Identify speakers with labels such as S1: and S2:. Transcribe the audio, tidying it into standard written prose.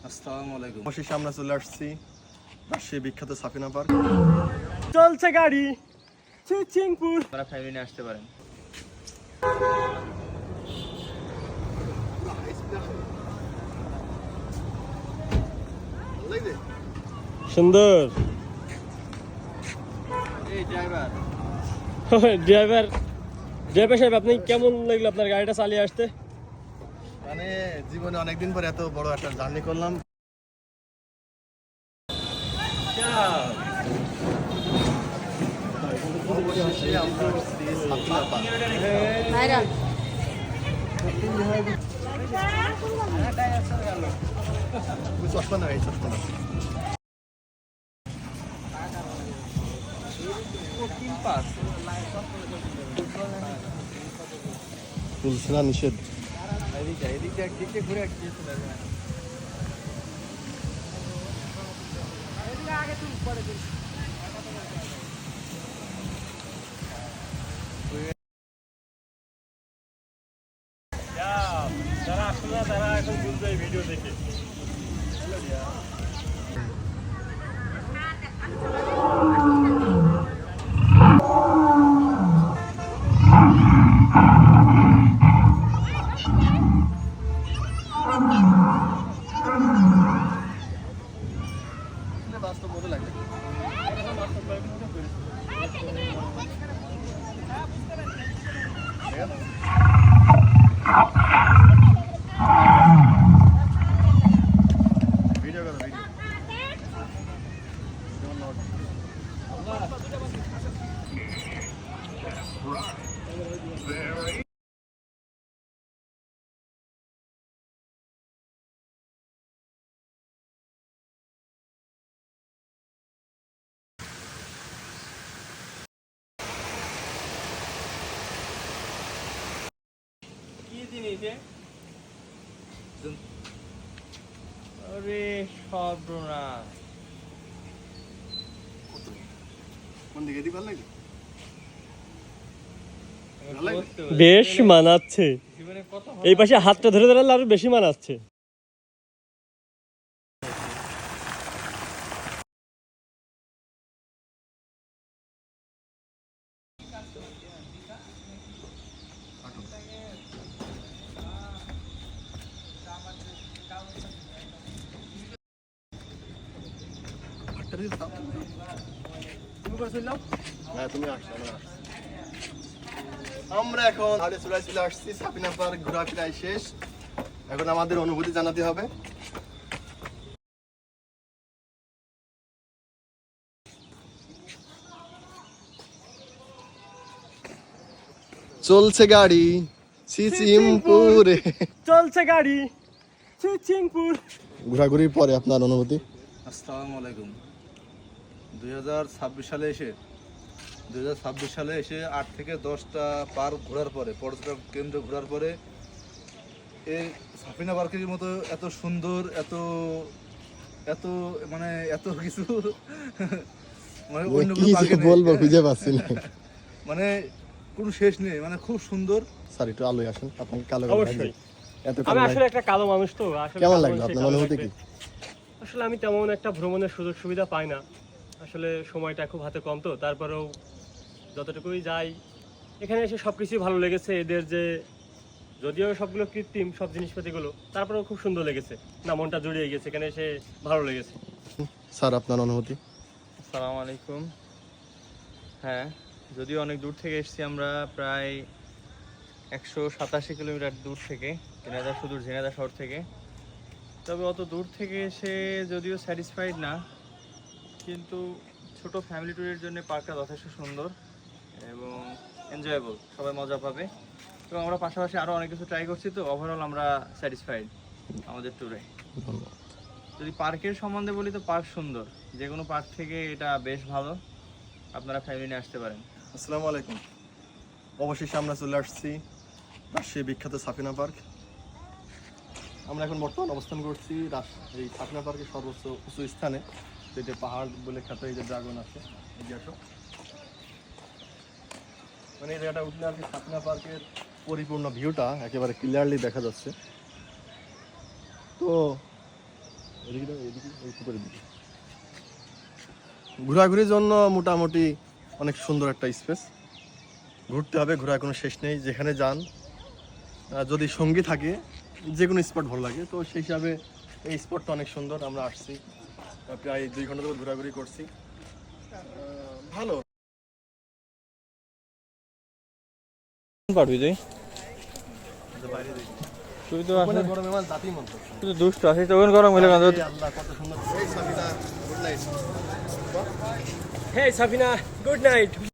S1: আসসালামু আলাইকুম। অবশেষে আমরা চলে আসছি রাজশাহী বিখ্যাত সাফিনা পার্ক।
S2: চলছে গাড়ি চিংপুর।
S3: আপনারা ফ্যামিলি নিয়ে আসতে পারেন।
S2: সুন্দর
S3: এই ড্রাইভার
S2: ড্রাইভার সাহেব, আপনি কেমন লাগলো আপনার গাড়িটা চালিয়ে আসতে?
S1: মানে জীবনে অনেকদিন পর এত বড় একটা জার্নি করলাম। অবশেষে আমরা আসছি সাফিনা পার্ক। চশমা না, এই চশমা না। তুলছে না, নিষেধ।
S3: এদিকে ঘুরে
S2: যারা আসলে তারা এখন বুঝবে এই ভিডিও দেখে।
S1: বাস্তব মতো লাগে। ভিডিও করো, ভিডিও।
S3: কি জিনিস? আরে সর্বনাশ!
S1: কোন দিকে দিবার লাগে?
S2: বেশ মানাচ্ছে।
S3: জীবনে কত
S2: এই পাশে হাতটা ধরে ধরে আরো বেশি মানাচ্ছে।
S1: হ্যাঁ, তুমি আসছো, আমরা এখন চলে আসছি সাফিনা পার্ক। ঘোরাফেরাই শেষ, এখন আমাদের অনুভূতি জানাতে হবে। চলছে গাড়ি চিচিমপুরে।
S2: চলছে গাড়ি চিংপুর।
S1: ঘোরাঘুরির পরে আপনার অনুভূতি?
S4: আসসালামু আলাইকুম। 2026 সালে এসে 8 থেকে 10টা পার্ক ঘোরার পরে, পর্যটন কেন্দ্র ঘোরার পরে, এই সাফিনা পার্কের মতো এত সুন্দর, এত এত মানে এত কিছু মানে অন্য কোনো পার্কে নেই।
S1: বলবো খুঁজে পাচ্ছি না,
S4: মানে কোনো শেষ নেই, মানে খুব সুন্দর।
S1: স্যার একটু আলোয় আসেন, আপনাকে কালো
S2: অবশ্যই।
S1: এত
S2: আমি আসলে একটা কালো মানুষ তো, আসলে
S1: কেমন
S2: কালো
S1: লাগলো
S2: মানুষের
S1: আপনার
S2: কালো
S1: অনুভূতি
S2: লাগবে।
S1: কি?
S2: আসলে আমি তেমন একটা ভ্রমণের সুযোগ সুবিধা পাই না, আসলে সময়টা খুব হাতে কম, তো তারপরেও যতটুকুই যাই এখানে এসে সব কিছুই ভালো লেগেছে। এদের যে যদিও সবগুলো কৃত্রিম সব জিনিসপাতিগুলো, তারপরেও খুব সুন্দর লেগেছে, না মনটা জুড়িয়ে গেছে, এখানে এসে ভালো লেগেছে।
S1: স্যার আপনার অনুভূতি?
S3: আসসালামু আলাইকুম। হ্যাঁ, যদিও অনেক দূর থেকে এসেছি আমরা, প্রায় 187 কিলোমিটার দূর থেকে, ঝিনাইদহ, সুদূর ঝিনাইদহ শহর থেকে। তবে অত দূর থেকে এসে যদিও স্যাটিসফাইড না, কিন্তু ছোট ফ্যামিলি ট্যুরের জন্য পার্কটা যথেষ্ট সুন্দর এবং এনজয়েবল, সবাই মজা পাবে। এবং আমরা পাশাপাশি আরও অনেক কিছু ট্রাই করছি, তো ওভারঅল আমরা স্যাটিসফাইড আমাদের ট্যুরে।
S1: ধন্যবাদ।
S3: যদি পার্কের সম্বন্ধে বলি, তো পার্ক সুন্দর, যে কোনো পার্ক থেকে এটা বেশ ভালো, আপনারা ফ্যামিলি নিয়ে আসতে পারেন।
S1: আসসালামু আলাইকুম। অবশেষে আমরা চলে আসছি রাজশাহী বিখ্যাত সাফিনা পার্ক। আমরা এখন বর্তমান অবস্থান করছি এই সাফিনা পার্কের সর্বোচ্চ উঁচু স্থানে, যেটা পাহাড় বলে খ্যাত। এই যে ড্রাগন আছে, এগিয়ে আসো। মানে এই জায়গাটা উঠলে আর কি সাফিনা পার্কের পরিপূর্ণ ভিউটা একেবারে ক্লিয়ারলি দেখা যাচ্ছে। তো ঘোরাঘুরির জন্য মোটামুটি অনেক সুন্দর একটা স্পেস। ঘুরতে হবে, ঘোরার কোনো শেষ নেই। যেখানে যান, যদি সঙ্গী থাকে, যে কোনো স্পট ভালো লাগে, তো সেই হিসাবে এই স্পটটা অনেক সুন্দর। আমরা আসছি, প্রায় 2 ঘন্টা ধরে ঘোরাঘুরি করছি, ভালো।
S3: পারবি তুই তো
S1: ওখানে
S3: আসলে
S1: গরমে আমার জাতির মন্ত্র।
S3: তুই তো দুষ্ট আছিস, তখন গরম হইলে কেন?
S1: আল্লাহ কত সুন্দর। এই Sabina, good night.
S2: Hey Safina, good night.